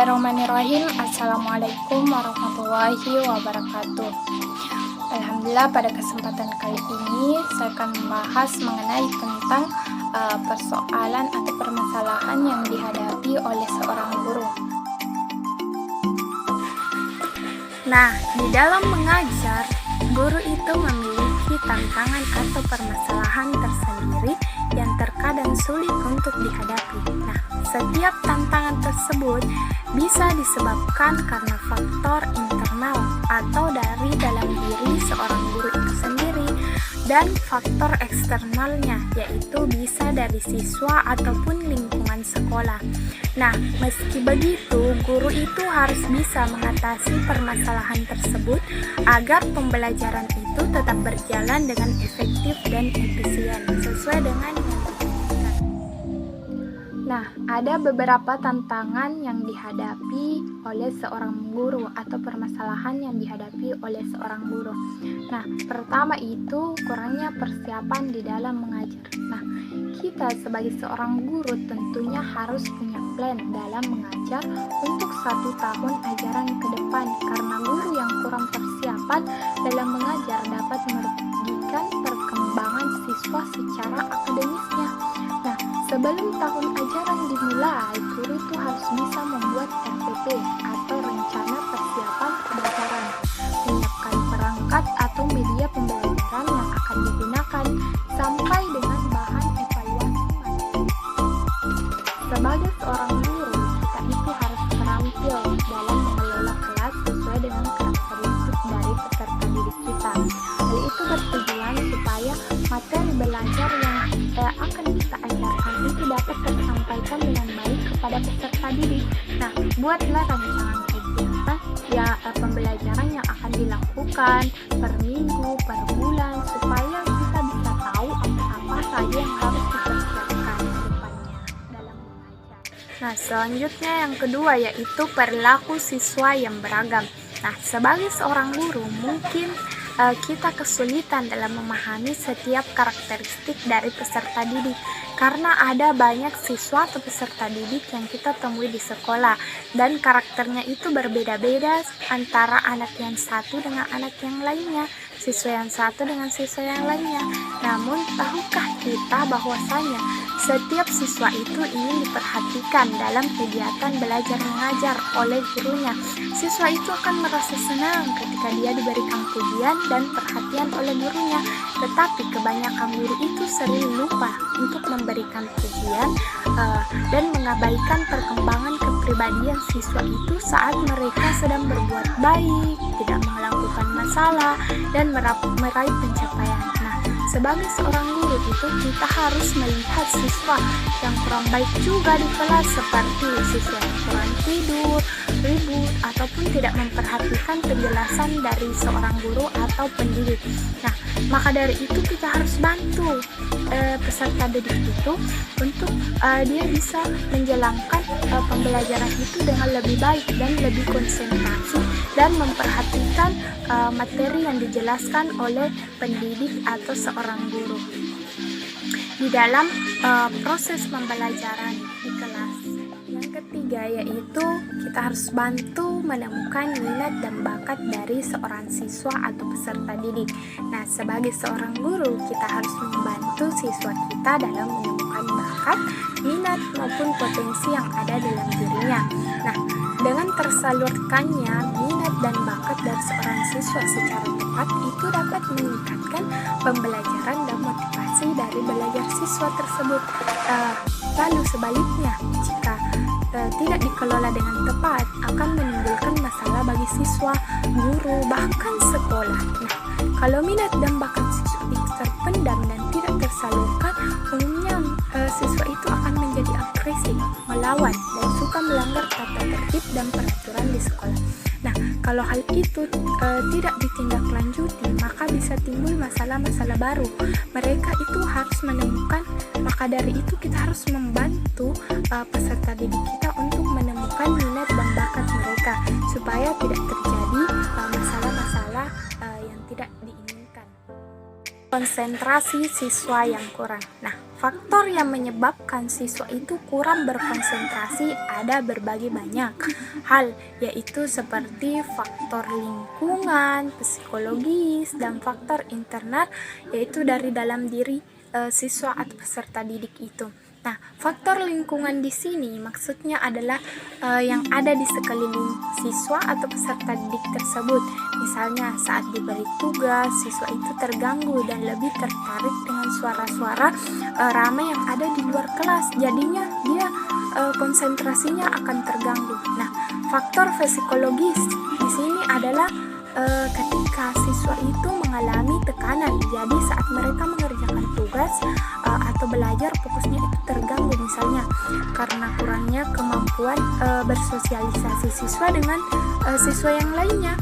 Bismillahirrahmanirrahim. Assalamualaikum warahmatullahi wabarakatuh. Alhamdulillah, pada kesempatan kali ini saya akan membahas mengenai tentang persoalan atau permasalahan yang dihadapi oleh seorang guru. Nah, di dalam mengajar, guru itu memiliki tantangan atau permasalahan tersendiri yang terkadang sulit untuk dihadapi. Nah, setiap tantangan tersebut bisa disebabkan karena faktor internal atau dari dalam diri seorang guru itu sendiri, dan faktor eksternalnya, yaitu bisa dari siswa ataupun lingkungan sekolah. Nah, meski begitu, guru itu harus bisa mengatasi permasalahan tersebut agar pembelajaran itu tetap berjalan dengan efektif dan efisien sesuai dengan yang diinginkan. Nah, ada beberapa tantangan yang dihadapi oleh seorang guru atau permasalahan yang dihadapi oleh seorang guru. Nah, pertama itu kurangnya persiapan di dalam mengajar. Nah, kita sebagai seorang guru tentunya harus punya plan dalam mengajar untuk 1 tahun ajaran ke depan, karena guru yang kurang persiapan dalam mengajar dapat merugikan perkembangan siswa secara akademisnya. Nah, sebelum tahun ajaran dimulai, guru itu harus bisa membuat RPP atau rencana persiapan pembelajaran, menyiapkan perangkat atau media pembelajaran yang akan digunakan, sampai dengan bahan evaluasi materi. Sebagai seorang guru, kita itu harus terampil dalam mengelola kelas sesuai dengan karakteristik dari peserta didik kita. Hal itu bertujuan supaya materi belajar yang akan kita ajarkan itu dapat tersampaikan dengan baik kepada peserta didik. Nah, buatlah rancangan kegiatan pembelajaran yang akan dilakukan per minggu, per bulan, supaya kita bisa tahu apa saja yang harus dipersiapkan ke depannya dalam mengajar. Nah, selanjutnya yang kedua yaitu perilaku siswa yang beragam. Nah, sebagai seorang guru mungkin kita kesulitan dalam memahami setiap karakteristik dari peserta didik, karena ada banyak siswa atau peserta didik yang kita temui di sekolah, dan karakternya itu berbeda-beda antara anak yang satu dengan anak yang lainnya, siswa yang satu dengan siswa yang lainnya. Namun, tahukah kita bahwasanya setiap siswa itu ingin diperhatikan dalam kegiatan belajar mengajar oleh gurunya? Siswa itu akan merasa senang ketika dia diberikan pujian dan perhatian oleh gurunya, tetapi kebanyakan guru itu sering lupa untuk memberikan pujian dan mengabaikan perkembangan kepribadian siswa itu saat mereka sedang berbuat baik, tidak melakukan masalah, dan meraih pencapaian. Nah, sebagai seorang guru itu kita harus melihat siswa yang kurang baik juga di kelas, seperti siswa yang kurang tidur, ribut, ataupun tidak memperhatikan penjelasan dari seorang guru atau pendidik. Nah, maka dari itu kita harus bantu peserta didik itu untuk dia bisa menjalankan pembelajaran itu dengan lebih baik dan lebih konsentrasi dan memperhatikan materi yang dijelaskan oleh pendidik atau seorang guru di dalam proses pembelajaran di kelas. Yang ketiga yaitu kita harus bantu menemukan minat dan bakat dari seorang siswa atau peserta didik. Nah, sebagai seorang guru kita harus membantu siswa kita dalam menemukan bakat, minat maupun potensi yang ada dalam dirinya. Nah, dengan tersalurkannya minat dan bakat dari seorang siswa secara tepat, itu dapat meningkatkan pembelajaran dan motivasi dari belajar siswa tersebut. Lalu sebaliknya, jika tidak dikelola dengan tepat, akan menimbulkan masalah bagi siswa, guru, bahkan sekolah. Nah, kalau minat dan bakat siswa itu terpendam dan tidak tersalurkan, umumnya siswa itu akan menjadi agresif, melawan, dan suka melanggar tata tertib dan peraturan di sekolah. Nah, kalau hal itu tidak ditindaklanjuti, maka bisa timbul masalah-masalah baru. Mereka itu harus menemukan, maka dari itu kita harus membantu peserta didik kita untuk menemukan minat dan bakat mereka, supaya tidak terjadi masalah-masalah yang tidak diinginkan. Konsentrasi siswa yang kurang. Nah, faktor yang menyebabkan siswa itu kurang berkonsentrasi ada berbagai banyak hal, yaitu seperti faktor lingkungan, psikologis, dan faktor internal, yaitu dari dalam diri siswa atau peserta didik itu. Nah, faktor lingkungan di sini maksudnya adalah yang ada di sekeliling siswa atau peserta didik tersebut. Misalnya saat diberi tugas, siswa itu terganggu dan lebih tertarik dengan suara-suara ramai yang ada di luar kelas. Jadinya dia konsentrasinya akan terganggu. Nah, faktor psikologis di sini adalah ketika siswa itu mengalami tekanan. Jadi saat mereka mengerjakan tugas atau belajar, fokusnya itu terganggu, misalnya karena kurangnya kemampuan bersosialisasi siswa dengan siswa yang lainnya.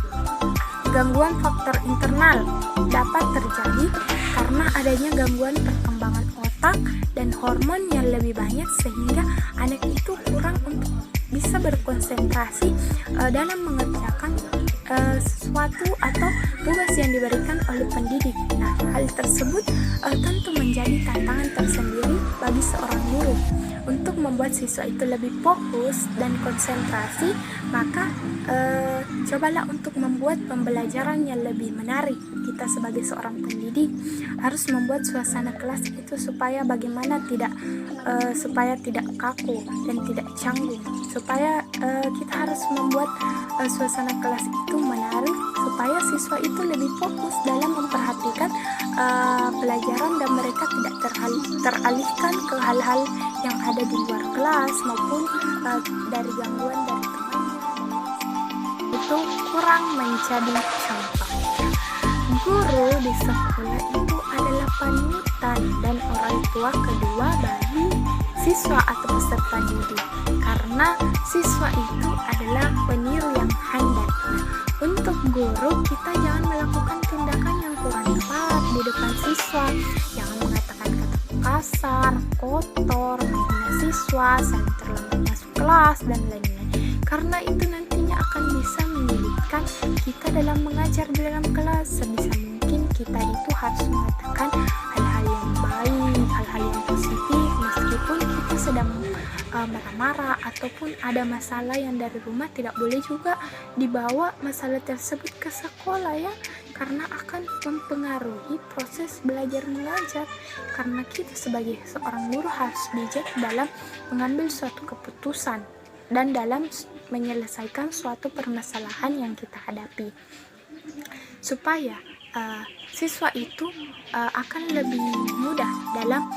Gangguan faktor internal dapat terjadi karena adanya gangguan perkembangan otak dan hormon yang lebih banyak, sehingga anak itu kurang untuk bisa berkonsentrasi dalam mengerjakan sesuatu atau tugas yang diberikan oleh pendidik. Nah, hal tersebut tentu menjadi tantangan tersendiri bagi seorang guru. Untuk membuat siswa itu lebih fokus dan konsentrasi, maka cobalah untuk membuat pembelajaran yang lebih menarik. Kita sebagai seorang pendidik harus membuat suasana kelas itu supaya tidak kaku dan tidak canggung. Supaya kita harus membuat suasana kelas itu menarik, supaya siswa itu lebih fokus dalam memperhatikan pelajaran dan mereka tidak teralihkan ke hal-hal yang ada di luar kelas maupun dari gangguan dari temannya. Itu kurang menjadi contoh. Guru di sekolah itu adalah panutan dan orang tua kedua bagi siswa atau peserta didik, karena siswa itu adalah peniru yang handal. Untuk guru, kita jangan melakukan tindakan yang kurang tepat di depan siswa. Jangan mengatakan kata kasar, kotor, menghina siswa, saling terlambat masuk kelas, dan lain-lain. Karena itu nantinya akan bisa menyulitkan kita dalam mengajar di dalam kelas. Sebisa mungkin kita itu harus mengatakan hal-hal yang baik, hal-hal yang positif, meskipun kita sedang marah-marah ataupun ada masalah yang dari rumah. Tidak boleh juga dibawa masalah tersebut ke sekolah ya, karena akan mempengaruhi proses belajar mengajar. Karena kita sebagai seorang guru harus bijak dalam mengambil suatu keputusan dan dalam menyelesaikan suatu permasalahan yang kita hadapi, supaya siswa itu akan lebih mudah dalam